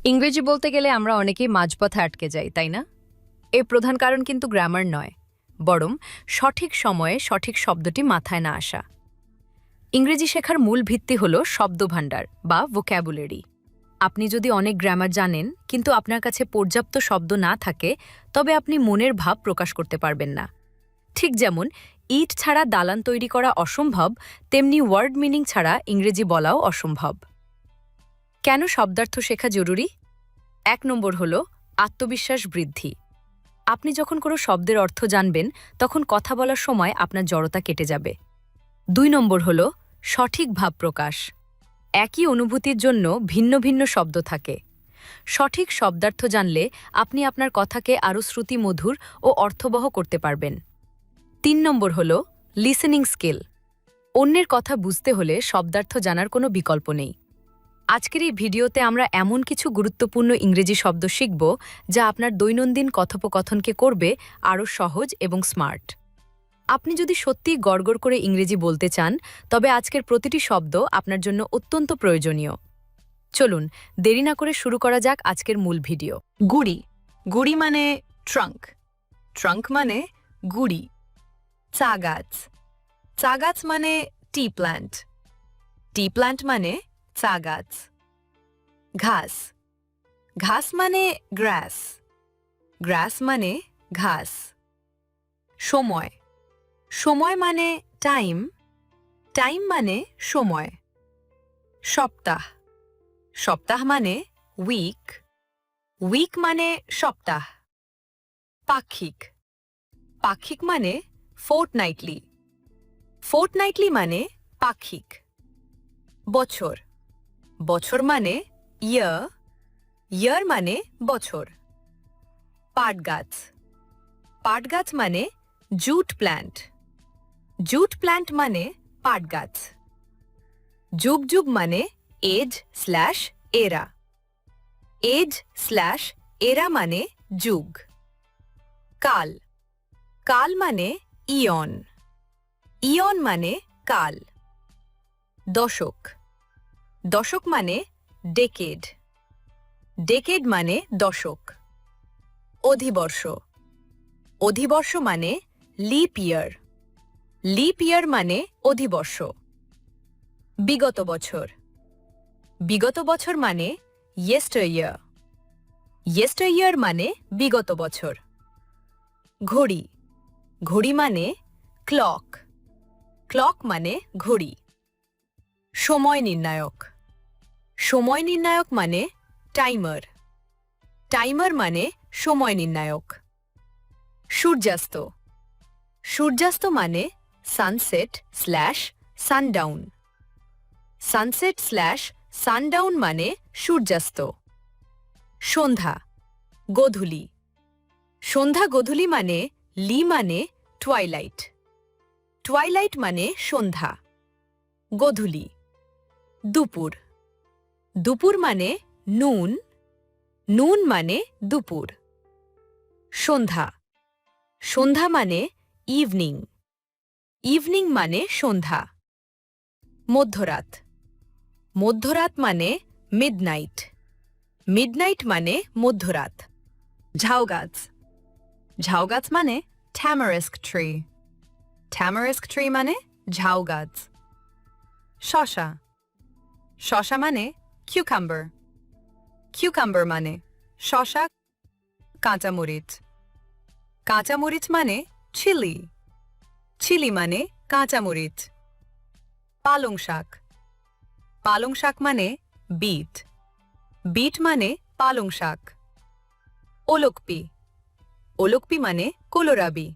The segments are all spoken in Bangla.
ইংরেজি বলতে গেলে আমরা অনেকেই মাঝপথে আটকে যাই, তাই না? এর প্রধান কারণ কিন্তু গ্রামার নয়, বরং সঠিক সময়ে সঠিক শব্দটি মাথায় না আসা। ইংরেজি শেখার মূল ভিত্তি হল শব্দভাণ্ডার বা ভোক্যাবুলারি। আপনি যদি অনেক গ্রামার জানেন কিন্তু আপনার কাছে পর্যাপ্ত শব্দ না থাকে, তবে আপনি মনের ভাব প্রকাশ করতে পারবেন না। ঠিক যেমন ইট ছাড়া দালান তৈরি করা অসম্ভব, তেমনি ওয়ার্ড মিনিং ছাড়া ইংরেজি বলাও অসম্ভব। কেন শব্দার্থ শেখা জরুরি? ১ নম্বর হল আত্মবিশ্বাস বৃদ্ধি। আপনি যখন কোনো শব্দের অর্থ জানবেন, তখন কথা বলার সময় আপনার জড়তা কেটে যাবে। ২ নম্বর হল সঠিক ভাব প্রকাশ। একই অনুভূতির জন্য ভিন্ন ভিন্ন শব্দ থাকে। সঠিক শব্দার্থ জানলে আপনি আপনার কথাকে আরও শ্রুতিমধুর ও অর্থবহ করতে পারবেন। ৩ নম্বর হল লিসেনিং স্কিল। অন্যের কথা বুঝতে হলে শব্দার্থ জানার কোনো বিকল্প নেই। আজকের এই ভিডিওতে আমরা এমন কিছু গুরুত্বপূর্ণ ইংরেজি শব্দ শিখব যা আপনার দৈনন্দিন কথোপকথনকে করবে আরও সহজ এবং স্মার্ট। আপনি যদি সত্যিই গড়গড় করে ইংরেজি বলতে চান, তবে আজকের প্রতিটি শব্দ আপনার জন্য অত্যন্ত প্রয়োজনীয়। চলুন দেরি না করে শুরু করা যাক আজকের মূল ভিডিও। গুড়ি। গুড়ি মানে ট্রাঙ্ক। ট্রাঙ্ক মানে গুড়ি। চা গাছ। চা গাছ মানে টি প্ল্যান্ট। টি প্ল্যান্ট মানে চা গাছ। ঘাস। ঘাস মানে গ্রাস। গ্রাস মানে ঘাস। সময়। সময় মানে টাইম। টাইম মানে সময়। সপ্তাহ। সপ্তাহ মানে উইক। উইক মানে সপ্তাহ। পাক্ষিক। পাক্ষিক মানে ফোর্টনাইটলি। ফোর্টনাইটলি মানে পাক্ষিক। বছর। বছর মানে ইয়ার। ইয়ার মানে বছর। পাট গাছ। পাট গাছ মানে জুট প্ল্যান্ট। জুট প্ল্যান্ট মানে পাট গাছ। যুগ যুগ মানে এজ/এরা। এজ/এরা মানে যুগ। কাল। কাল মানে ইয়ন। ইয়ন মানে কাল। দশক। দশক মানে ডেকেড। ডেকেড মানে দশক। অধিবর্ষ। অধিবর্ষ মানে লিপ ইয়ার। লিপ ইয়ার মানে অধিবর্ষ। বিগত বছর। বিগত বছর মানে ইয়েস্টার ইয়ার। ইয়েস্টার ইয়ার মানে বিগত বছর। ঘড়ি। ঘড়ি মানে ক্লক। ক্লক মানে ঘড়ি। সময় নির্ণায়ক। সময় নির্ণায়ক মানে টাইমার। টাইমার মানে সময় নির্ণায়ক। সূর্যাস্ত। সূর্যাস্ত মানে সানসেট/সানডাউন। সানসেট/সানডাউন মানে সূর্যাস্ত। সন্ধ্যা। গোধূলি। সন্ধ্যা গোধূলি মানে লি মানে টুয়াইলাইট। টুয়াইলাইট মানে সন্ধ্যা। গোধূলি। দুপুর। দুপুর মানে নুন। নুন মানে দুপুর। সন্ধ্যা। সন্ধ্যা মানে ইভনিং। ইভনিং মানে সন্ধ্যা। মধ্যরাত। মধ্যরাত মানে মিডনাইট। মিডনাইট মানে মধ্যরাত। ঝাউ গাছ। ঝাউ গাছ মানে ট্যামারিস্ক ট্রি। ট্যামারিস্ক ট্রি মানে ঝাউ গাছ। শসা। শসা মানে কিউকাম্বার। কিউকাম্বার মানে শসা। কাঁচামরিচ। কাঁচামরিচ মানে চিলি। চিলি মানে কাঁচামরিচ। পালং শাক। পালং শাক মানে বিট। বিট মানে পালং শাক। ওলকপি। ওলকপি মানে কোলোরাবি।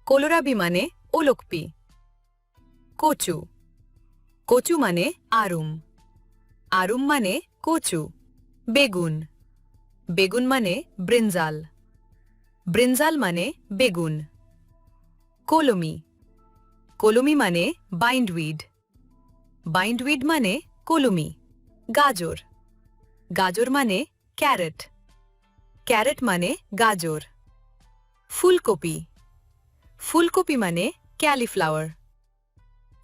কোলোরাবি মানে ওলকপি। কচু। কচু মানে আরুম। আরুম মানে কচু। বেগুন। বেগুন মানে ব্রিনজাল। ব্রিনজাল মানে বেগুন। কলমি। কলমি মানে বাইন্ডউইড। বাইন্ডউইড মানে কলমি। গাজর। গাজর মানে ক্যারেট। ক্যারেট মানে গাজর। ফুলকপি। ফুলকপি মানে ক্যালিফ্লাওয়ার।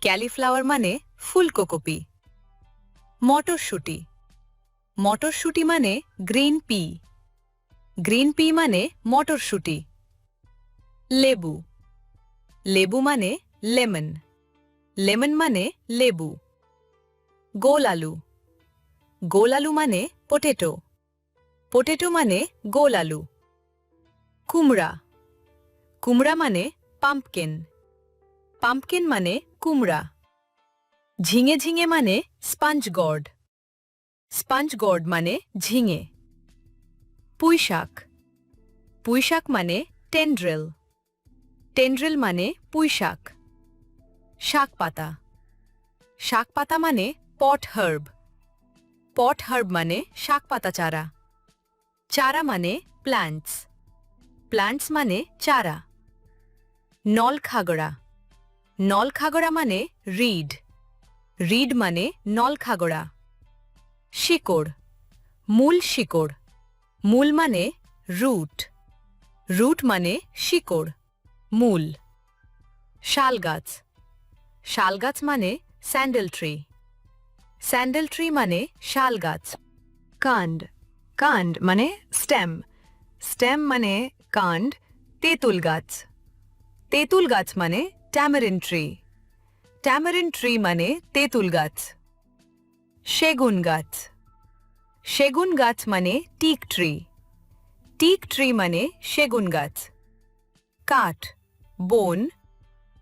ক্যালিফ্লাওয়ার মানে ফুলকপি। মটরশুঁটি। মটরশুঁটি মানে গ্রিন পি। গ্রিন পি মানে মটরশুঁটি। লেবু। লেবু মানে লেমন। লেমন মানে লেবু। গোল আলু। গোল আলু মানে পোটেটো। পোটেটো মানে গোল আলু। কুমড়া। কুমড়া মানে পাম্পকিন। পাম্পকিন মানে কুমড়া। ঝিঙে ঝিঙে মানে স্পঞ্জ গর্ড। স্পঞ্জ গর্ড মানে ঝিঙে। পুঁই শাক। পুঁই শাক মানে টেন্ড্রেল। টেন্ড্রেল মানে পুঁই শাক। শাক পাতা। শাক পাতা মানে পট হার্ব। পট হার্ব মানে শাক পাতা চারা। চারা মানে প্ল্যান্টস। প্ল্যান্টস মানে চারা। নলখাগড়া। নলখাগড়া মানে রিড। রিড মানে নলখাগড়া। শিকড়। মূল শিকড়। মূল মানে রুট। রুট মানে শিকড়, মূল। শাল গাছ। শাল গাছ মানে স্যান্ডেল ট্রি। স্যান্ডেল ট্রি মানে শাল গাছ। কাণ্ড। কাণ্ড মানে স্টেম। স্টেম মানে কাণ্ড। তেঁতুল গাছ। তেঁতুল গাছ মানে ট্যামারিন ট্রি। ট্যামারিন ট্রি মানে তেঁতুল গাছ। সেগুন গাছ। সেগুন গাছ মানে টিক ট্রি। টিক ট্রি মানে সেগুন গাছ। কাঠ, বোন।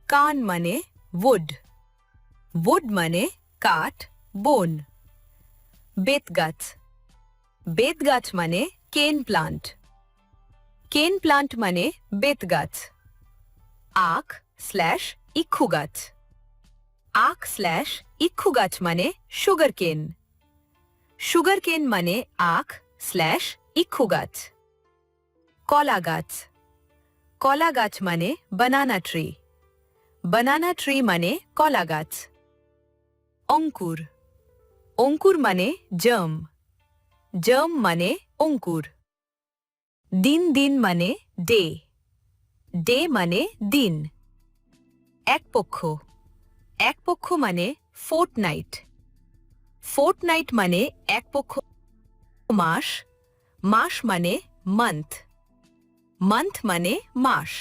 কান মানে wood। wood মানে কাঠ, বোন। বেত গাছ। বেত গাছ মানে কেন প্লান্ট। কেন প্লান্ট মানে বেত গাছ। আখ স্ল্যাশ ইক্ষু গাছ। আখ স্ল্যাশ ইক্ষু গাছ মানে সুগার কেন। সুগার কেন মানে আখ স্ল্যাশ ইক্ষু গাছ। কলা গাছ। কলা গাছ মানে বানানা ট্রি। বানানা ট্রি মানে কলা গাছ। অঙ্কুর। অঙ্কুর মানে জার্ম। জার্ম মানে অঙ্কুর। দিন দিন মানে ডে। ডে মানে দিন। এক পক্ষ। এক পক্ষ মানে ফোর্টনাইট। ফোর্টনাইট মানে এক পক্ষ। মাস। মাস মানে মান্থ। মান্থ মানে মাস।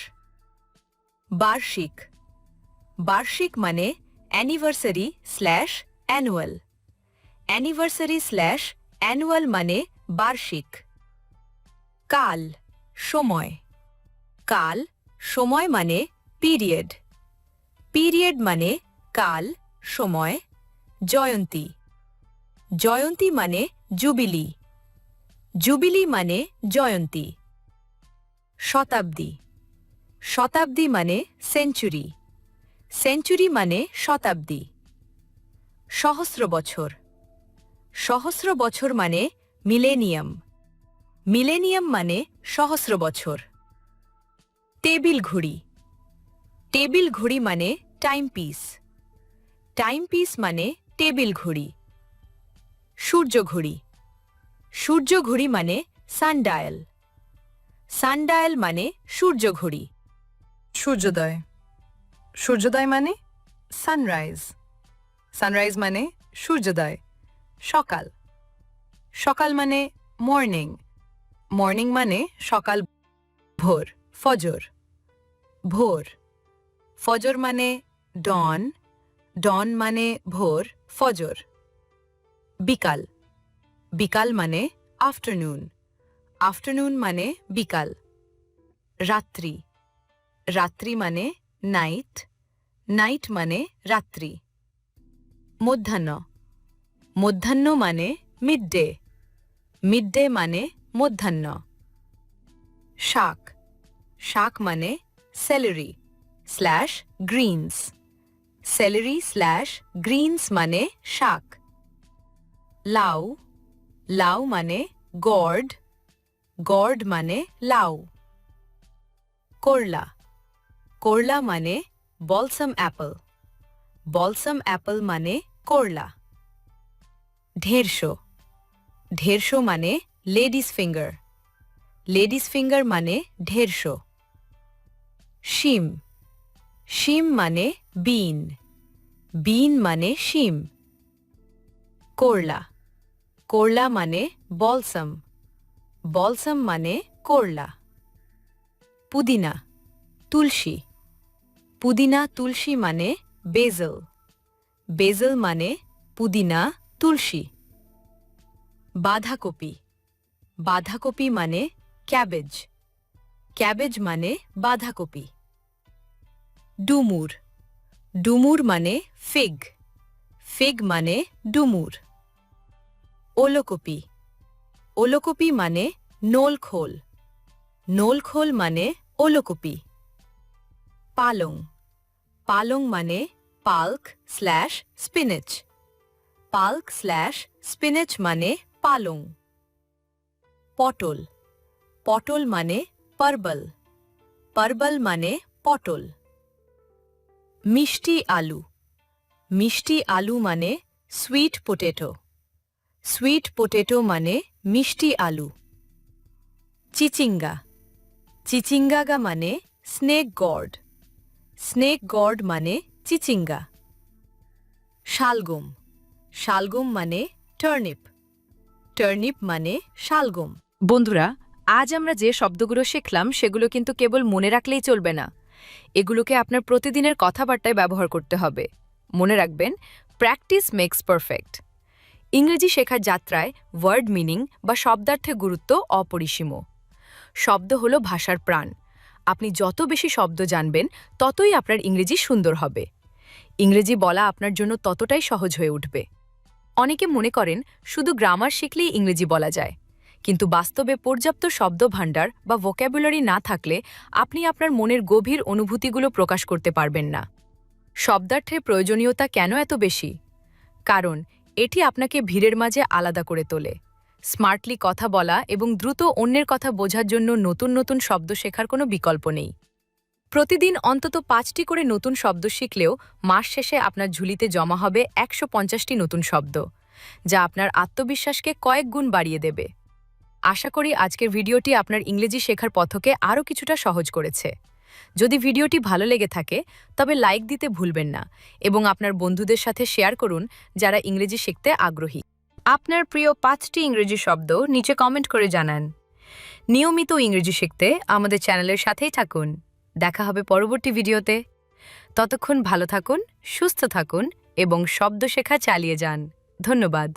বার্ষিক। বার্ষিক মানে anniversary slash annual. Anniversary slash annual মানে বার্ষিক। কাল, সময়। কাল, সময় মানে পিরিয়ড। পিরিয়ড মানে কাল, সময়। জয়ন্তী। জয়ন্তী মানে জুবিলি। জুবিলি মানে জয়ন্তী। শতাব্দী। শতাব্দী মানে সেঞ্চুরি। সেঞ্চুরি মানে শতাব্দী। সহস্র বছর। সহস্র বছর মানে মিলেনিয়াম। মিলেনিয়াম মানে সহস্র বছর। টেবিল ঘড়ি। টেবিল ঘড়ি মানে টাইম পিস। টাইম পিস মানে টেবিল ঘড়ি। সূর্য ঘড়ি। সূর্য ঘড়ি মানে সানডায়াল। সানডায়াল মানে সূর্য ঘড়ি। সূর্যোদয়। সূর্যোদয় মানে সানরাইজ। সানরাইজ মানে সূর্যোদয়। সকাল। সকাল মানে মর্নিং। মর্নিং মানে সকাল। ভোর, ফজর। ভোর। ফজর মানে ডন। ডন মানে ভোর, ফজর। বিকাল। বিকাল মানে আফটারনুন। আফটারনুন মানে বিকাল। রাত্রি। রাত্রি মানে নাইট। নাইট মানে রাত্রি। মধ্যাহ্ন। মধ্যাহ্ন মানে মিড ডে। মিড ডে মানে মধ্যাহ্ন। শাক। শাক মানে সেলেরি স্ল্যাশ গ্রিনস। সেলেরি স্ল্যাশ গ্রিনস মানে শাক। লাউ। লাউ মানে গর্ড। গর্ড মানে লাউ। করলা। করলা মানে বলসাম অ্যাপল। বলসাম অ্যাপল মানে করলা। ঢেরশো। ঢেরশো মানে লেডিস ফিঙ্গার। লেডিস ফিঙ্গার মানে ঢেরশো। শিম। শিম মানে বিন। বিন মানে শিম। করলা। করলা মানে বলসাম, বলসাম মানে করলা। পুদিনা, তুলসী, পুদিনা তুলসী মানে বেজল, বেজল মানে পুদিনা তুলসী। বাঁধাকপি, বাঁধাকপি মানে ক্যাবেজ, ক্যাবেজ মানে বাঁধাকপি। ডুমুর, ডুমুর মানে ফিগ, ফিগ মানে ডুমুর। ওলকপি, ওলকপি মানে নোলখোল, নোলখোল মানে ওলকপি। পালং, পালং মানে পাল্ক স্ল্যাশ স্পিনেচ, পাল্ক স্ল্যাশ স্পিনেচ মানে পালং। পটল, পটল মানে পার্বল, পার্বল মানে পটল। মিষ্টি আলু, মিষ্টি আলু মানে সুইট পোটেটো, সুইট পোটেটো মানে মিষ্টি আলু। চিচিঙ্গা, চিচিঙ্গা মানে স্নেক গর্ড, স্নেক গর্ড মানে চিচিঙ্গা। শালগম, শালগম মানে টার্নিপ, টার্নিপ মানে শালগম। বন্ধুরা, আজ আমরা যে শব্দগুলো শিখলাম সেগুলো কিন্তু কেবল মনে রাখলেই চলবে না, এগুলোকে আপনার প্রতিদিনের কথাবার্তায় ব্যবহার করতে হবে। মনে রাখবেন, প্র্যাকটিস মেক্স পারফেক্ট। ইংরেজি শেখার যাত্রায় ওয়ার্ড মিনিং বা শব্দার্থের গুরুত্ব অপরিসীম। শব্দ হলো ভাষার প্রাণ। আপনি যত বেশি শব্দ জানবেন ততই আপনার ইংরেজি সুন্দর হবে। ইংরেজি বলা আপনার জন্য ততটাই সহজ হয়ে উঠবে। অনেকে মনে করেন শুধু গ্রামার শিখলেই ইংরেজি বলা যায়, কিন্তু বাস্তবে পর্যাপ্ত শব্দভাণ্ডার বা ভোক্যাবুলারি না থাকলে আপনি আপনার মনের গভীর অনুভূতিগুলো প্রকাশ করতে পারবেন না। শব্দার্থের প্রয়োজনীয়তা কেন এত বেশি? কারণ এটি আপনাকে ভিড়ের মাঝে আলাদা করে তোলে। স্মার্টলি কথা বলা এবং দ্রুত অন্যের কথা বোঝার জন্য নতুন নতুন শব্দ শেখার কোনো বিকল্প নেই। প্রতিদিন অন্তত 5টি করে নতুন শব্দ শিখলেও মাস শেষে আপনার ঝুলিতে জমা হবে 150টি নতুন শব্দ, যা আপনার আত্মবিশ্বাসকে কয়েক গুণ বাড়িয়ে দেবে। আশা করি আজকের ভিডিওটি আপনার ইংরেজি শেখার পথকে আরও কিছুটা সহজ করেছে। যদি ভিডিওটি ভালো লেগে থাকে তবে লাইক দিতে ভুলবেন না এবং আপনার বন্ধুদের সাথে শেয়ার করুন যারা ইংরেজি শিখতে আগ্রহী। আপনার প্রিয় 5টি ইংরেজি শব্দ নিচে কমেন্ট করে জানান। নিয়মিত ইংরেজি শিখতে আমাদের চ্যানেলের সাথেই থাকুন। দেখা হবে পরবর্তী ভিডিওতে। ততক্ষণ ভালো থাকুন, সুস্থ থাকুন এবং শব্দ শেখা চালিয়ে যান। ধন্যবাদ।